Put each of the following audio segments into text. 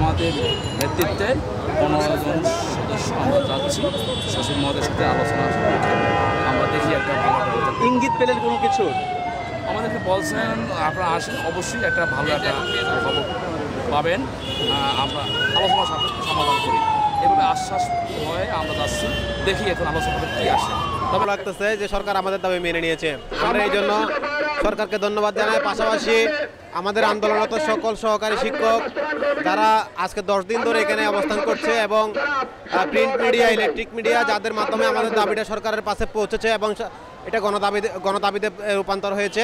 আমাদের নেতৃত্বে 15 জন সদস্য আমরা যাচ্ছি সচিব মহোদয়ের সাথে আলোচনা আমরা দেখি একটা ভালো ইঙ্গিত পেলেন কোনো কিছু? আমাদেরকে বলছেন আপনারা আসেন, অবশ্যই একটা ভালো একটা খবর পাবেন, আমরা আলোচনার সাথে সমাধান করি, এভাবে আশ্বাস হয়ে আমরা যাচ্ছি। দেখি এখন আলোচনা কী আসে। তবে লাগতেছে যে সরকার আমাদের দাবি মেনে নিয়েছে, আমরা এই জন্য সরকারকে ধন্যবাদ জানাই। পাশাপাশি আমাদের আন্দোলনরত সকল সহকারী শিক্ষক যারা আজকে 10 দিন ধরে এখানে অবস্থান করছে এবং প্রিন্ট মিডিয়া, ইলেকট্রিক মিডিয়া, যাদের মাধ্যমে আমাদের দাবিটা সরকারের পাশে পৌঁছেছে এবং এটা গণদাবিতে রূপান্তর হয়েছে।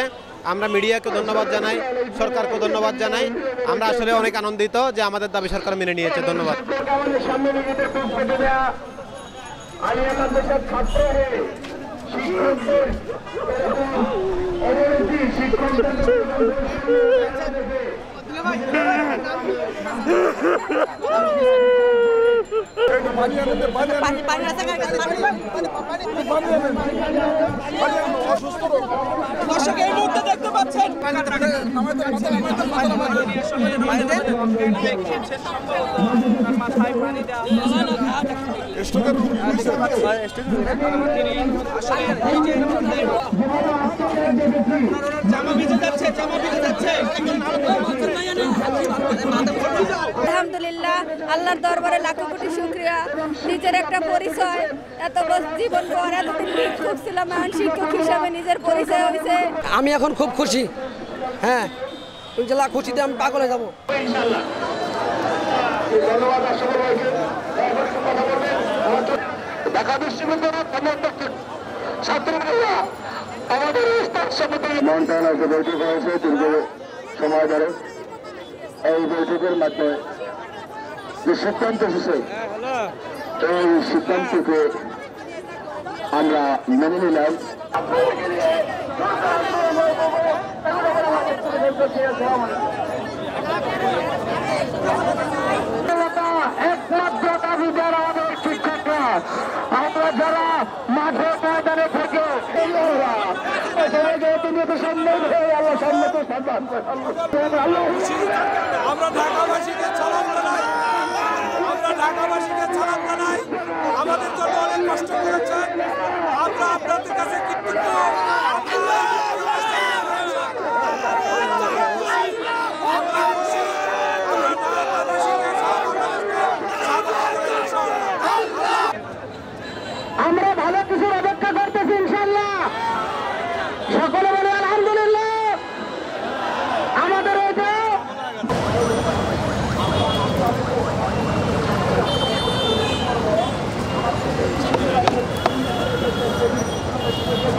আমরা মিডিয়াকে ধন্যবাদ জানাই, সরকারকে ধন্যবাদ জানাই। আমরা আসলে অনেক আনন্দিত যে আমাদের দাবি সরকার মেনে নিয়েছে। ধন্যবাদ। দর্শক এই মুহূর্তে দেখতে পাচ্ছেন জামা ভিজে যাচ্ছে, জামা ভিজে যাচ্ছে। আলহামদুলিল্লাহ, আল্লাহর দরবারে লাখো কোটি শুকরিয়া। নিজের একটা পরিচয়, এত জীবন পর এতদিন শিক্ষক ছিলাম, এখন শিক্ষক হিসাবে নিজের পরিচয় হয়েছে। আমি এখন খুব খুশি, হ্যাঁ ইনশাআল্লাহ খুশিতে আমি পাগল হয়ে যাবো। ঢাকা বিশ্ববিদ্যালয়ের ছাত্রীরা আমাদের মন্ত্রণালয় যে বৈঠক হয়েছে দীর্ঘ সময় ধরে, এই বৈঠকের মাধ্যমে যে সিদ্ধান্ত এসেছে এই সিদ্ধান্তকে আমরা মেনে নিলাম। একমাত্র দাবি যারা আমাদের শিক্ষকরা, আমরা যারা মাঠে ময়দানে থেকে সম্মান হয়ে আল্লাহ সম্মত সম্মান আমরা ঢাকা